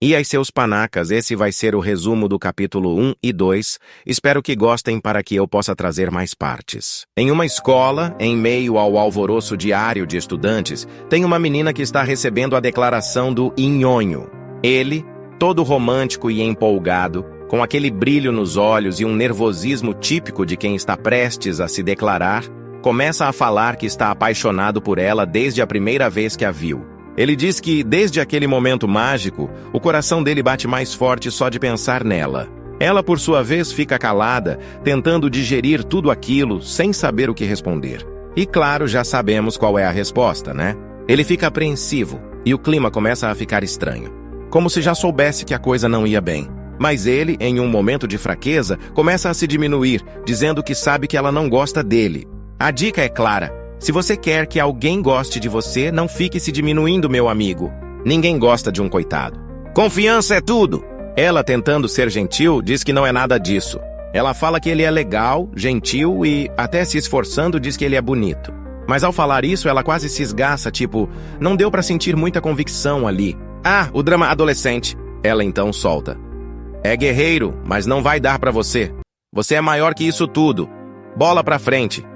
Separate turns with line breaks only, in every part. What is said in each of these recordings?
E aí, seus panacas, esse vai ser o resumo do capítulo 1 e 2. Espero que gostem para que eu possa trazer mais partes. Em uma escola, em meio ao alvoroço diário de estudantes, tem uma menina que está recebendo a declaração do nhonho. Ele, todo romântico e empolgado, com aquele brilho nos olhos e um nervosismo típico de quem está prestes a se declarar, começa a falar que está apaixonado por ela desde a primeira vez que a viu. Ele diz que, desde aquele momento mágico, o coração dele bate mais forte só de pensar nela. Ela, por sua vez, fica calada, tentando digerir tudo aquilo, sem saber o que responder. E claro, já sabemos qual é a resposta, né? Ele fica apreensivo, e o clima começa a ficar estranho. Como se já soubesse que a coisa não ia bem. Mas ele, em um momento de fraqueza, começa a se diminuir, dizendo que sabe que ela não gosta dele. A dica é clara. Se você quer que alguém goste de você, não fique se diminuindo, meu amigo. Ninguém gosta de um coitado. Confiança é tudo! Ela, tentando ser gentil, diz que não é nada disso. Ela fala que ele é legal, gentil e, até se esforçando, diz que ele é bonito. Mas ao falar isso, ela quase se esgaça, tipo, não deu pra sentir muita convicção ali. Ah, o drama adolescente. Ela então solta. É guerreiro, mas não vai dar pra você. Você é maior que isso tudo. Bola pra frente.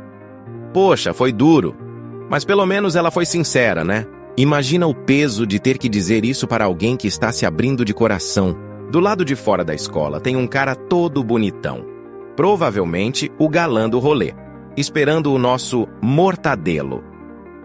Poxa, foi duro. Mas pelo menos ela foi sincera, né? Imagina o peso de ter que dizer isso para alguém que está se abrindo de coração. Do lado de fora da escola tem um cara todo bonitão. Provavelmente o galã do rolê, esperando o nosso mortadelo.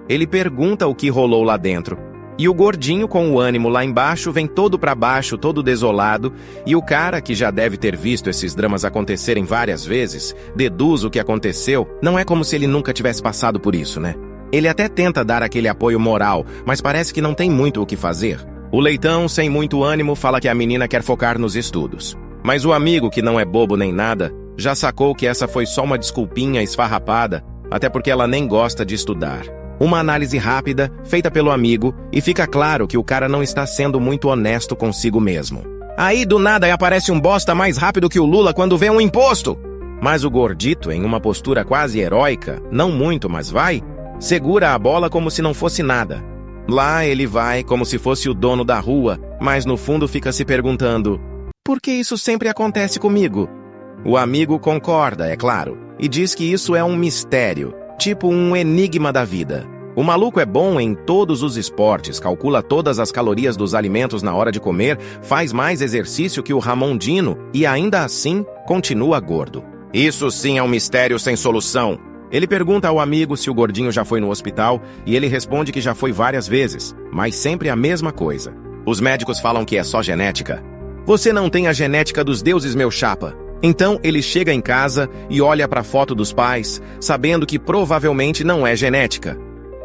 Ele pergunta o que rolou lá dentro. E o gordinho, com o ânimo lá embaixo, vem todo pra baixo, todo desolado, e o cara, que já deve ter visto esses dramas acontecerem várias vezes, deduz o que aconteceu. Não é como se ele nunca tivesse passado por isso, né? Ele até tenta dar aquele apoio moral, mas parece que não tem muito o que fazer. O leitão, sem muito ânimo, fala que a menina quer focar nos estudos. Mas o amigo, que não é bobo nem nada, já sacou que essa foi só uma desculpinha esfarrapada, até porque ela nem gosta de estudar. Uma análise rápida, feita pelo amigo, e fica claro que o cara não está sendo muito honesto consigo mesmo. Aí, do nada, aparece um bosta mais rápido que o Lula quando vê um imposto. Mas o gordito, em uma postura quase heróica, não muito, mas vai, segura a bola como se não fosse nada. Lá ele vai, como se fosse o dono da rua, mas no fundo fica se perguntando, por que isso sempre acontece comigo? O amigo concorda, é claro, e diz que isso é um mistério, tipo um enigma da vida. O maluco é bom em todos os esportes, calcula todas as calorias dos alimentos na hora de comer, faz mais exercício que o Ramondino e ainda assim continua gordo. Isso sim é um mistério sem solução. Ele pergunta ao amigo se o gordinho já foi no hospital e ele responde que já foi várias vezes, mas sempre a mesma coisa. Os médicos falam que é só genética. Você não tem a genética dos deuses, meu chapa. Então ele chega em casa e olha para a foto dos pais, sabendo que provavelmente não é genética.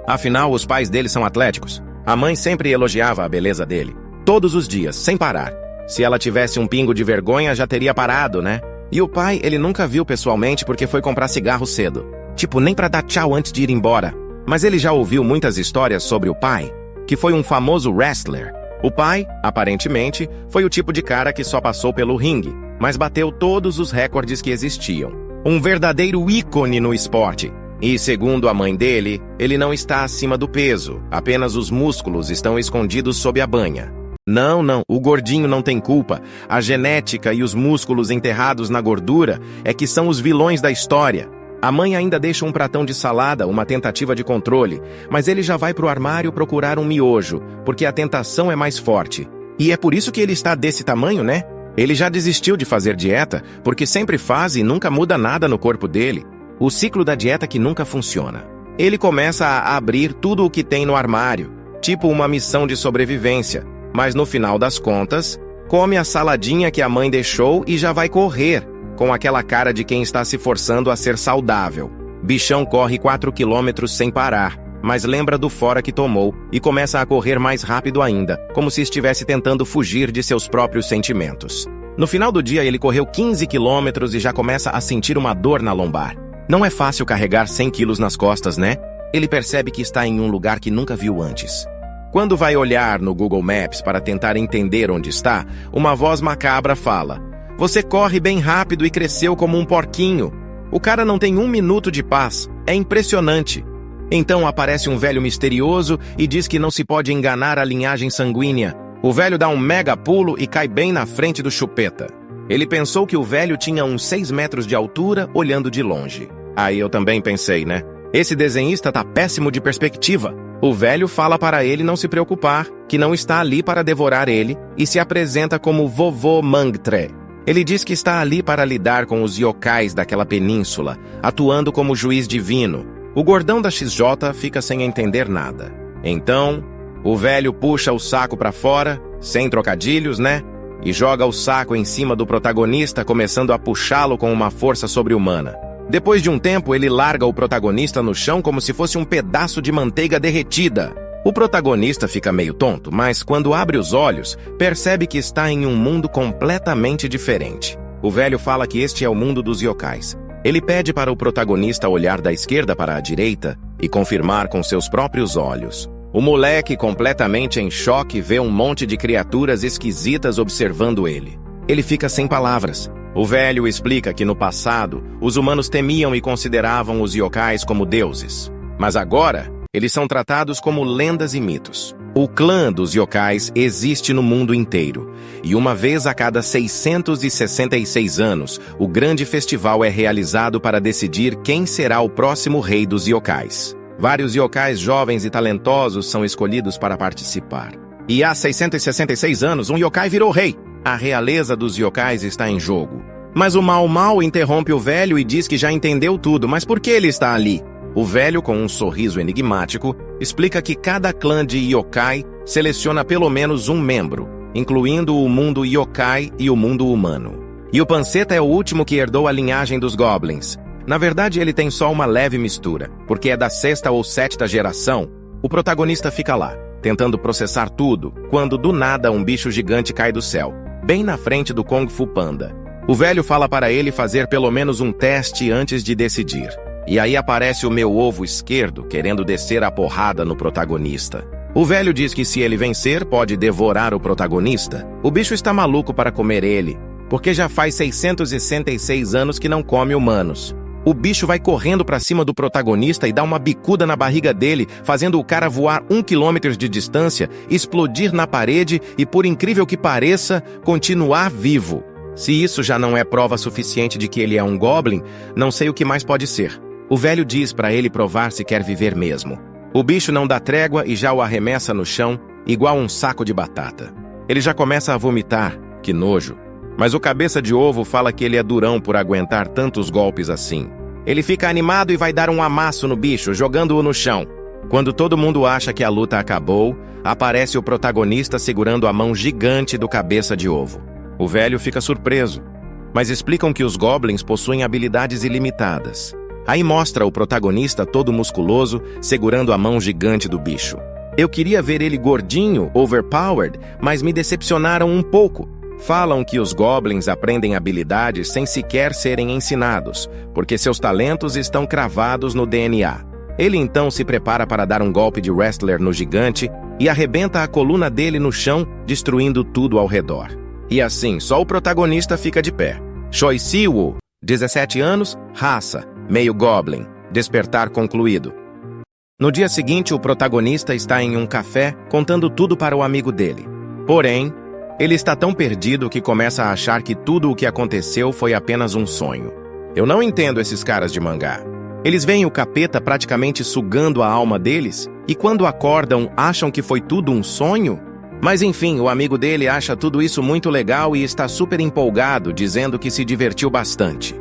Afinal, os pais dele são atléticos. A mãe sempre elogiava a beleza dele, todos os dias, sem parar. Se ela tivesse um pingo de vergonha, já teria parado, né? E o pai, ele nunca viu pessoalmente porque foi comprar cigarro cedo. Tipo, nem pra dar tchau antes de ir embora. Mas ele já ouviu muitas histórias sobre o pai, que foi um famoso wrestler. O pai, aparentemente, foi o tipo de cara que só passou pelo ringue, mas bateu todos os recordes que existiam. Um verdadeiro ícone no esporte. E, segundo a mãe dele, ele não está acima do peso, apenas os músculos estão escondidos sob a banha. Não, o gordinho não tem culpa. A genética e os músculos enterrados na gordura é que são os vilões da história. A mãe ainda deixa um pratão de salada, uma tentativa de controle, mas ele já vai pro armário procurar um miojo, porque a tentação é mais forte. E é por isso que ele está desse tamanho, né? Ele já desistiu de fazer dieta, porque sempre faz e nunca muda nada no corpo dele. O ciclo da dieta que nunca funciona. Ele começa a abrir tudo o que tem no armário, tipo uma missão de sobrevivência, mas no final das contas, come a saladinha que a mãe deixou e já vai correr, com aquela cara de quem está se forçando a ser saudável. Bichão corre 4 quilômetros sem parar, mas lembra do fora que tomou e começa a correr mais rápido ainda, como se estivesse tentando fugir de seus próprios sentimentos. No final do dia, ele correu 15 quilômetros e já começa a sentir uma dor na lombar. Não é fácil carregar 100 quilos nas costas, né? Ele percebe que está em um lugar que nunca viu antes. Quando vai olhar no Google Maps para tentar entender onde está, uma voz macabra fala: "Você corre bem rápido e cresceu como um porquinho." O cara não tem um minuto de paz. É impressionante. Então aparece um velho misterioso e diz que não se pode enganar a linhagem sanguínea. O velho dá um mega pulo e cai bem na frente do Chupeta. Ele pensou que o velho tinha uns 6 metros de altura, olhando de longe. Aí eu também pensei, né? Esse desenhista tá péssimo de perspectiva. O velho fala para ele não se preocupar, que não está ali para devorar ele, e se apresenta como Vovô Mangtre. Ele diz que está ali para lidar com os yokais daquela península, atuando como juiz divino. O gordão da XJ fica sem entender nada. Então, o velho puxa o saco para fora, sem trocadilhos, né? E joga o saco em cima do protagonista, começando a puxá-lo com uma força sobre-humana. Depois de um tempo, ele larga o protagonista no chão como se fosse um pedaço de manteiga derretida. O protagonista fica meio tonto, mas quando abre os olhos, percebe que está em um mundo completamente diferente. O velho fala que este é o mundo dos yokais. Ele pede para o protagonista olhar da esquerda para a direita e confirmar com seus próprios olhos. O moleque, completamente em choque, vê um monte de criaturas esquisitas observando ele. Ele fica sem palavras. O velho explica que no passado, os humanos temiam e consideravam os yokais como deuses. Mas agora, eles são tratados como lendas e mitos. O clã dos yokais existe no mundo inteiro. E uma vez a cada 666 anos, o grande festival é realizado para decidir quem será o próximo rei dos yokais. Vários yokais jovens e talentosos são escolhidos para participar. E há 666 anos, um yokai virou rei. A realeza dos yokais está em jogo. Mas o Mau Mau interrompe o velho e diz que já entendeu tudo, mas por que ele está ali? O velho, com um sorriso enigmático, explica que cada clã de yokai seleciona pelo menos um membro, incluindo o mundo yokai e o mundo humano. E o Panceta é o último que herdou a linhagem dos goblins. Na verdade, ele tem só uma leve mistura, porque é da 6ª ou 7ª geração. O protagonista fica lá, tentando processar tudo, quando do nada um bicho gigante cai do céu, bem na frente do Kung Fu Panda. O velho fala para ele fazer pelo menos um teste antes de decidir. E aí aparece o meu ovo esquerdo, querendo descer a porrada no protagonista. O velho diz que se ele vencer, pode devorar o protagonista. O bicho está maluco para comer ele, porque já faz 666 anos que não come humanos. O bicho vai correndo para cima do protagonista e dá uma bicuda na barriga dele, fazendo o cara voar 1 quilômetro de distância, explodir na parede e, por incrível que pareça, continuar vivo. Se isso já não é prova suficiente de que ele é um goblin, não sei o que mais pode ser. O velho diz para ele provar se quer viver mesmo. O bicho não dá trégua e já o arremessa no chão, igual um saco de batata. Ele já começa a vomitar, que nojo. Mas o cabeça de ovo fala que ele é durão por aguentar tantos golpes assim. Ele fica animado e vai dar um amasso no bicho, jogando-o no chão. Quando todo mundo acha que a luta acabou, aparece o protagonista segurando a mão gigante do cabeça de ovo. O velho fica surpreso, mas explicam que os goblins possuem habilidades ilimitadas. Aí mostra o protagonista todo musculoso, segurando a mão gigante do bicho. Eu queria ver ele gordinho, overpowered, mas me decepcionaram um pouco. Falam que os goblins aprendem habilidades sem sequer serem ensinados, porque seus talentos estão cravados no DNA. Ele então se prepara para dar um golpe de wrestler no gigante e arrebenta a coluna dele no chão, destruindo tudo ao redor. E assim, só o protagonista fica de pé. Choi Si-woo, 17 anos, raça, meio goblin, despertar concluído. No dia seguinte, o protagonista está em um café, contando tudo para o amigo dele. Porém, ele está tão perdido que começa a achar que tudo o que aconteceu foi apenas um sonho. Eu não entendo esses caras de mangá. Eles veem o capeta praticamente sugando a alma deles, e quando acordam, acham que foi tudo um sonho? Mas enfim, o amigo dele acha tudo isso muito legal e está super empolgado, dizendo que se divertiu bastante.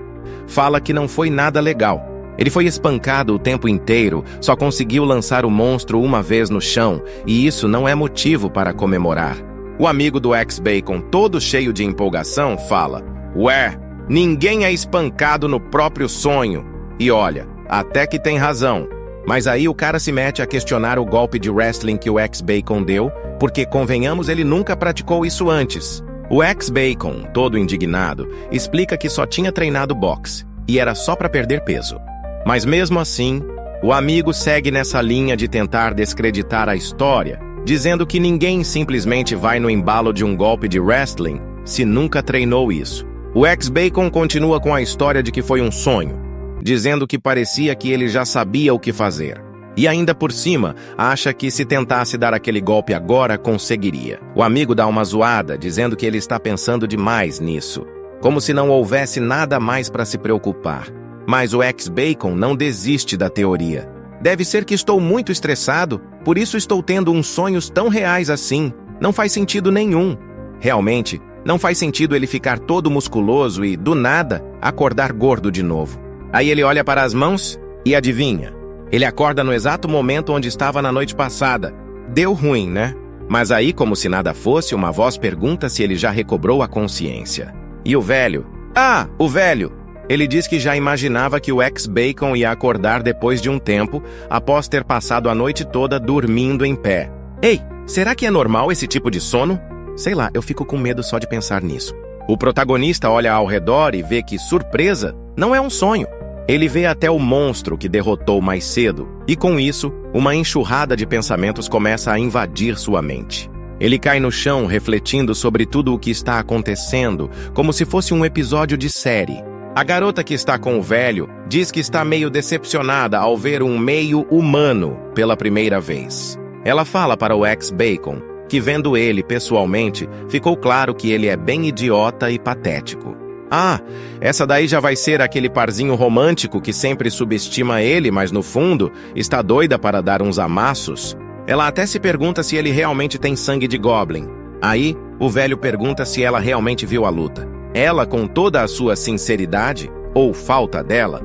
Fala que não foi nada legal. Ele foi espancado o tempo inteiro, só conseguiu lançar o monstro uma vez no chão, e isso não é motivo para comemorar. O amigo do X-Bacon, todo cheio de empolgação, fala: "Ué, ninguém é espancado no próprio sonho." E olha, até que tem razão. Mas aí o cara se mete a questionar o golpe de wrestling que o X-Bacon deu, porque, convenhamos, ele nunca praticou isso antes. O X-Bacon, todo indignado, explica que só tinha treinado boxe, e era só para perder peso. Mas mesmo assim, o amigo segue nessa linha de tentar descreditar a história, dizendo que ninguém simplesmente vai no embalo de um golpe de wrestling se nunca treinou isso. O X-Bacon continua com a história de que foi um sonho, dizendo que parecia que ele já sabia o que fazer. E ainda por cima, acha que se tentasse dar aquele golpe agora, conseguiria. O amigo dá uma zoada, dizendo que ele está pensando demais nisso, como se não houvesse nada mais para se preocupar. Mas o ex-Bacon não desiste da teoria. Deve ser que estou muito estressado, por isso estou tendo uns sonhos tão reais assim. Não faz sentido nenhum. Realmente, não faz sentido ele ficar todo musculoso e, do nada, acordar gordo de novo. Aí ele olha para as mãos e adivinha. Ele acorda no exato momento onde estava na noite passada. Deu ruim, né? Mas aí, como se nada fosse, uma voz pergunta se ele já recobrou a consciência. E o velho? Ah, o velho! Ele diz que já imaginava que o ex-Bacon ia acordar depois de um tempo, após ter passado a noite toda dormindo em pé. Ei, será que é normal esse tipo de sono? Sei lá, eu fico com medo só de pensar nisso. O protagonista olha ao redor e vê que, surpresa, não é um sonho. Ele vê até o monstro que derrotou mais cedo, e com isso, uma enxurrada de pensamentos começa a invadir sua mente. Ele cai no chão refletindo sobre tudo o que está acontecendo, como se fosse um episódio de série. A garota que está com o velho diz que está meio decepcionada ao ver um meio humano pela primeira vez. Ela fala para o ex-Bacon que, vendo ele pessoalmente, ficou claro que ele é bem idiota e patético. Ah, essa daí já vai ser aquele parzinho romântico que sempre subestima ele, mas no fundo está doida para dar uns amassos. Ela até se pergunta se ele realmente tem sangue de Goblin. Aí, o velho pergunta se ela realmente viu a luta. Ela, com toda a sua sinceridade, ou falta dela,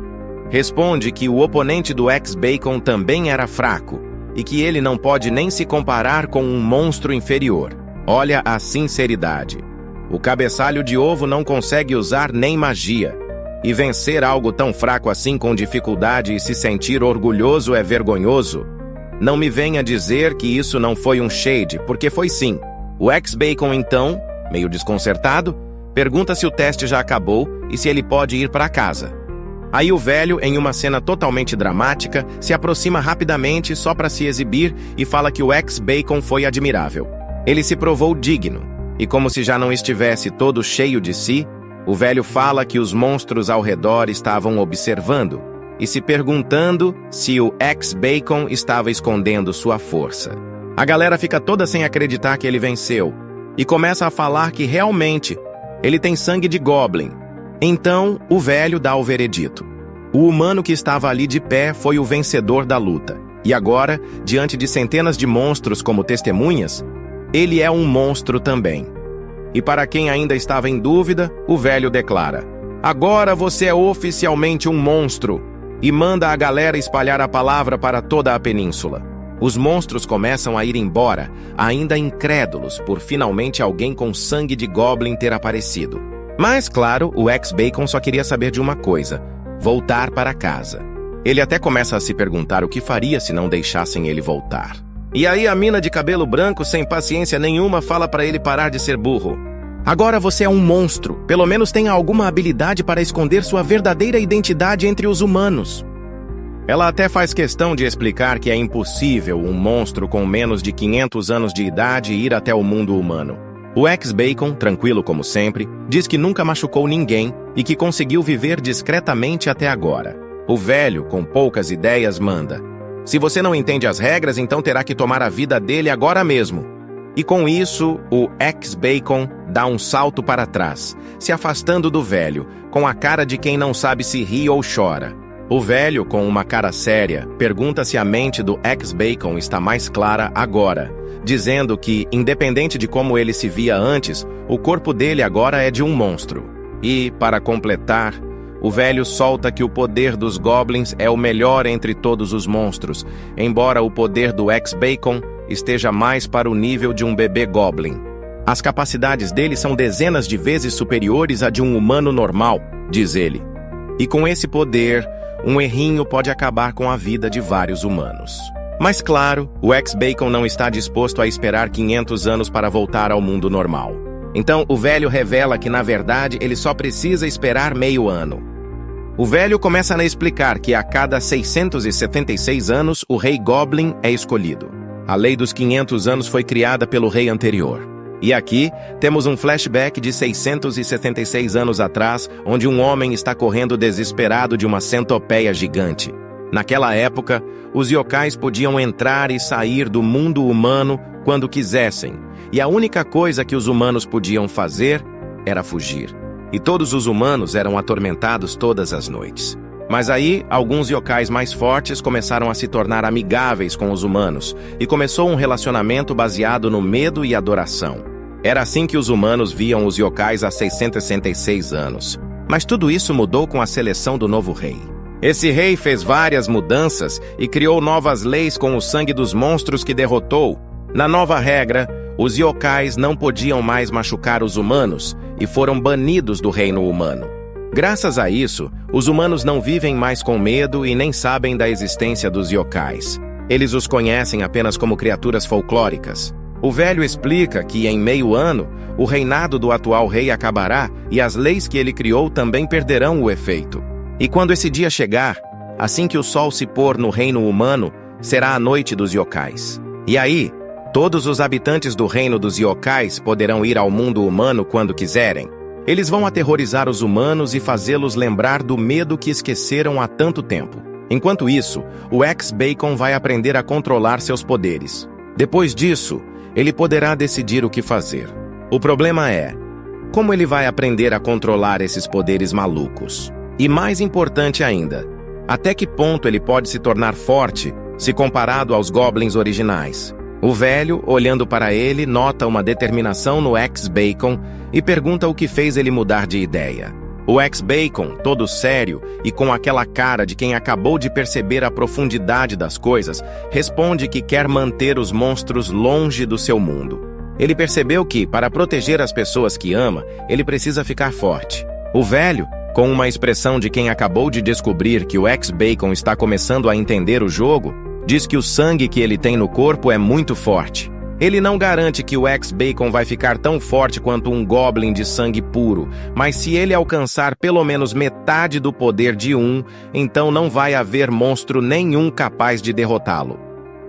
responde que o oponente do ex-Bacon também era fraco e que ele não pode nem se comparar com um monstro inferior. Olha a sinceridade. O cabeçalho de ovo não consegue usar nem magia. E vencer algo tão fraco assim com dificuldade e se sentir orgulhoso é vergonhoso. Não me venha dizer que isso não foi um shade, porque foi sim. O ex-Bacon, então, meio desconcertado, pergunta se o teste já acabou e se ele pode ir para casa. Aí o velho, em uma cena totalmente dramática, se aproxima rapidamente só para se exibir e fala que o ex-Bacon foi admirável. Ele se provou digno. E como se já não estivesse todo cheio de si, o velho fala que os monstros ao redor estavam observando e se perguntando se o ex-Bacon estava escondendo sua força. A galera fica toda sem acreditar que ele venceu e começa a falar que realmente ele tem sangue de Goblin. Então, o velho dá o veredito. O humano que estava ali de pé foi o vencedor da luta. E agora, diante de centenas de monstros como testemunhas, ele é um monstro também. E para quem ainda estava em dúvida, o velho declara: agora você é oficialmente um monstro, e manda a galera espalhar a palavra para toda a península. Os monstros começam a ir embora, ainda incrédulos por finalmente alguém com sangue de Goblin ter aparecido. Mas, claro, o ex-Bacon só queria saber de uma coisa: voltar para casa. Ele até começa a se perguntar o que faria se não deixassem ele voltar. E aí a mina de cabelo branco, sem paciência nenhuma, fala para ele parar de ser burro. Agora você é um monstro. Pelo menos tenha alguma habilidade para esconder sua verdadeira identidade entre os humanos. Ela até faz questão de explicar que é impossível um monstro com menos de 500 anos de idade ir até o mundo humano. O ex-Bacon, tranquilo como sempre, diz que nunca machucou ninguém e que conseguiu viver discretamente até agora. O velho, com poucas ideias, manda: se você não entende as regras, então terá que tomar a vida dele agora mesmo. E com isso, o ex-Bacon dá um salto para trás, se afastando do velho, com a cara de quem não sabe se ri ou chora. O velho, com uma cara séria, pergunta se a mente do ex-Bacon está mais clara agora, dizendo que, independente de como ele se via antes, o corpo dele agora é de um monstro. E, para completar, o velho solta que o poder dos Goblins é o melhor entre todos os monstros, embora o poder do ex-Bacon esteja mais para o nível de um bebê Goblin. As capacidades dele são dezenas de vezes superiores à de um humano normal, diz ele. E com esse poder, um errinho pode acabar com a vida de vários humanos. Mas claro, o ex-Bacon não está disposto a esperar 500 anos para voltar ao mundo normal. Então o velho revela que, na verdade, ele só precisa esperar meio ano. O velho começa a explicar que a cada 676 anos o rei Goblin é escolhido. A lei dos 500 anos foi criada pelo rei anterior. E aqui temos um flashback de 676 anos atrás, onde um homem está correndo desesperado de uma centopeia gigante. Naquela época, os yokais podiam entrar e sair do mundo humano quando quisessem, e a única coisa que os humanos podiam fazer era fugir. E todos os humanos eram atormentados todas as noites. Mas aí, alguns yokais mais fortes começaram a se tornar amigáveis com os humanos, e começou um relacionamento baseado no medo e adoração. Era assim que os humanos viam os yokais há 666 anos. Mas tudo isso mudou com a seleção do novo rei. Esse rei fez várias mudanças e criou novas leis com o sangue dos monstros que derrotou. Na nova regra, os yokais não podiam mais machucar os humanos e foram banidos do reino humano. Graças a isso, os humanos não vivem mais com medo e nem sabem da existência dos yokais. Eles os conhecem apenas como criaturas folclóricas. O velho explica que, em meio ano, o reinado do atual rei acabará e as leis que ele criou também perderão o efeito. E quando esse dia chegar, assim que o sol se pôr no reino humano, será a noite dos yokais. E aí, todos os habitantes do reino dos yokais poderão ir ao mundo humano quando quiserem. Eles vão aterrorizar os humanos e fazê-los lembrar do medo que esqueceram há tanto tempo. Enquanto isso, o ex-Bacon vai aprender a controlar seus poderes. Depois disso, ele poderá decidir o que fazer. O problema é, como ele vai aprender a controlar esses poderes malucos? E mais importante ainda, até que ponto ele pode se tornar forte se comparado aos goblins originais? O velho, olhando para ele, nota uma determinação no ex-Bacon e pergunta o que fez ele mudar de ideia. O ex-Bacon, todo sério e com aquela cara de quem acabou de perceber a profundidade das coisas, responde que quer manter os monstros longe do seu mundo. Ele percebeu que, para proteger as pessoas que ama, ele precisa ficar forte. O velho, com uma expressão de quem acabou de descobrir que o ex-Bacon está começando a entender o jogo, diz que o sangue que ele tem no corpo é muito forte. Ele não garante que o ex-Bacon vai ficar tão forte quanto um goblin de sangue puro, mas se ele alcançar pelo menos metade do poder de um, então não vai haver monstro nenhum capaz de derrotá-lo.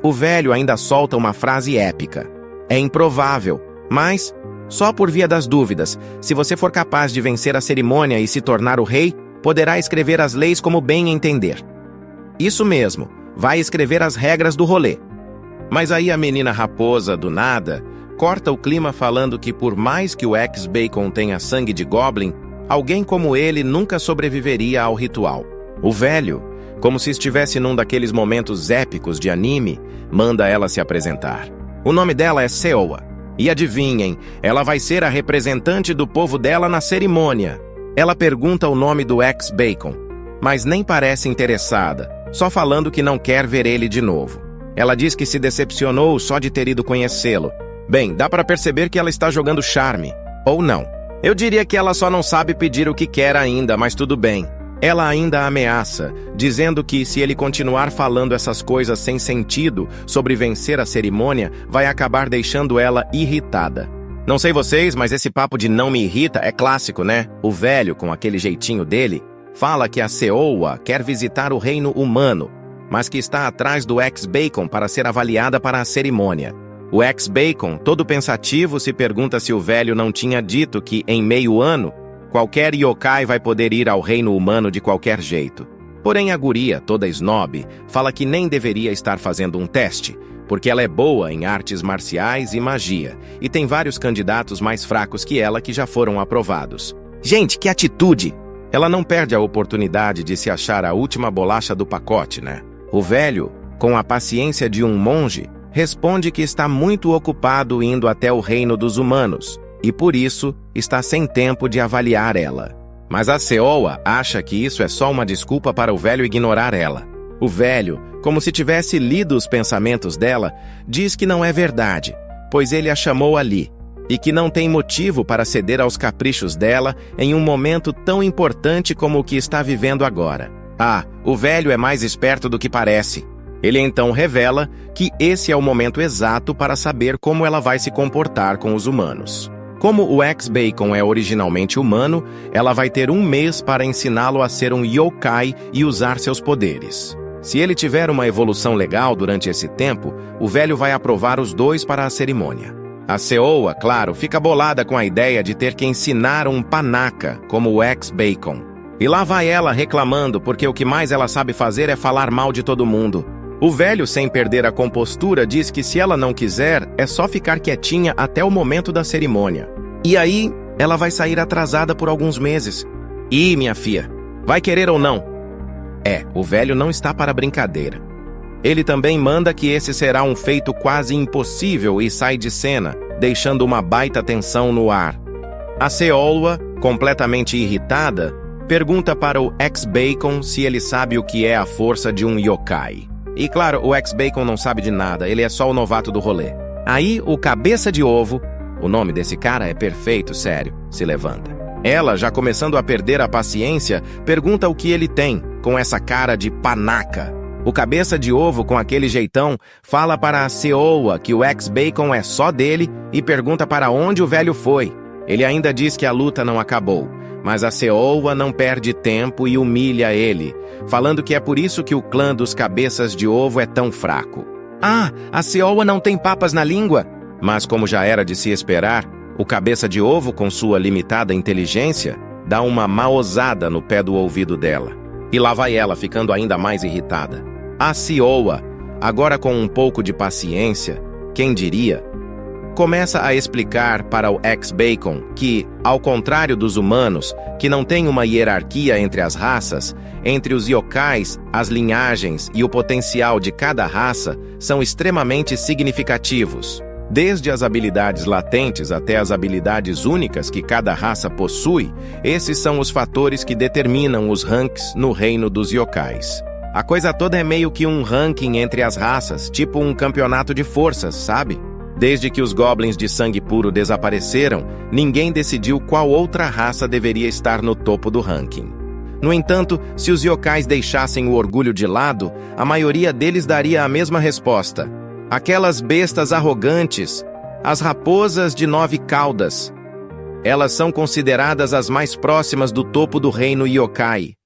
O velho ainda solta uma frase épica. É improvável, mas, só por via das dúvidas, se você for capaz de vencer a cerimônia e se tornar o rei, poderá escrever as leis como bem entender. Isso mesmo, vai escrever as regras do rolê. Mas aí a menina raposa, do nada, corta o clima falando que por mais que o ex-Bacon tenha sangue de goblin, alguém como ele nunca sobreviveria ao ritual. O velho, como se estivesse num daqueles momentos épicos de anime, manda ela se apresentar. O nome dela é Seowa. E adivinhem, ela vai ser a representante do povo dela na cerimônia. Ela pergunta o nome do ex-Bacon, mas nem parece interessada, só falando que não quer ver ele de novo. Ela diz que se decepcionou só de ter ido conhecê-lo. Bem, dá para perceber que ela está jogando charme. Ou não. Eu diria que ela só não sabe pedir o que quer ainda, mas tudo bem. Ela ainda ameaça, dizendo que se ele continuar falando essas coisas sem sentido sobre vencer a cerimônia, vai acabar deixando ela irritada. Não sei vocês, mas esse papo de não me irrita é clássico, né? O velho, com aquele jeitinho dele, fala que a Seowa quer visitar o reino humano, mas que está atrás do ex-Bacon para ser avaliada para a cerimônia. O ex-Bacon, todo pensativo, se pergunta se o velho não tinha dito que, em meio ano, qualquer yokai vai poder ir ao reino humano de qualquer jeito. Porém, a guria, toda snob, fala que nem deveria estar fazendo um teste, porque ela é boa em artes marciais e magia, e tem vários candidatos mais fracos que ela que já foram aprovados. Gente, que atitude! Ela não perde a oportunidade de se achar a última bolacha do pacote, né? O velho, com a paciência de um monge, responde que está muito ocupado indo até o reino dos humanos, e por isso está sem tempo de avaliar ela. Mas a Seowa acha que isso é só uma desculpa para o velho ignorar ela. O velho, como se tivesse lido os pensamentos dela, diz que não é verdade, pois ele a chamou ali, e que não tem motivo para ceder aos caprichos dela em um momento tão importante como o que está vivendo agora. Ah, o velho é mais esperto do que parece. Ele então revela que esse é o momento exato para saber como ela vai se comportar com os humanos. Como o ex-Bacon é originalmente humano, ela vai ter um mês para ensiná-lo a ser um yokai e usar seus poderes. Se ele tiver uma evolução legal durante esse tempo, o velho vai aprovar os dois para a cerimônia. A Seowa, claro, fica bolada com a ideia de ter que ensinar um panaca como o ex-Bacon. E lá vai ela reclamando porque o que mais ela sabe fazer é falar mal de todo mundo. O velho, sem perder a compostura, diz que se ela não quiser, é só ficar quietinha até o momento da cerimônia. E aí, ela vai sair atrasada por alguns meses. Ih, minha filha, vai querer ou não? O velho não está para brincadeira. Ele também manda que esse será um feito quase impossível e sai de cena, deixando uma baita tensão no ar. A Seolwa, completamente irritada, pergunta para o ex-Bacon se ele sabe o que é a força de um yokai. E claro, o ex-Bacon não sabe de nada, ele é só o novato do rolê. Aí, o cabeça de ovo, o nome desse cara é perfeito, sério, se levanta. Ela, já começando a perder a paciência, pergunta o que ele tem, com essa cara de panaca. O cabeça de ovo, com aquele jeitão, fala para a Seolwa que o ex-Bacon é só dele e pergunta para onde o velho foi. Ele ainda diz que a luta não acabou, mas a Seolwa não perde tempo e humilha ele, falando que é por isso que o clã dos cabeças de ovo é tão fraco. Ah, a Seolwa não tem papas na língua? Mas como já era de se esperar, o cabeça de ovo, com sua limitada inteligência, dá uma maosada no pé do ouvido dela. E lá vai ela, ficando ainda mais irritada. A Seolwa, agora com um pouco de paciência, quem diria, começa a explicar para o ex-Bacon que, ao contrário dos humanos, que não tem uma hierarquia entre as raças, entre os yokais, as linhagens e o potencial de cada raça são extremamente significativos. Desde as habilidades latentes até as habilidades únicas que cada raça possui, esses são os fatores que determinam os ranks no reino dos yokais. A coisa toda é meio que um ranking entre as raças, tipo um campeonato de forças, sabe? Desde que os goblins de sangue puro desapareceram, ninguém decidiu qual outra raça deveria estar no topo do ranking. No entanto, se os yokais deixassem o orgulho de lado, a maioria deles daria a mesma resposta. Aquelas bestas arrogantes, as raposas de 9 caudas. Elas são consideradas as mais próximas do topo do reino yokai.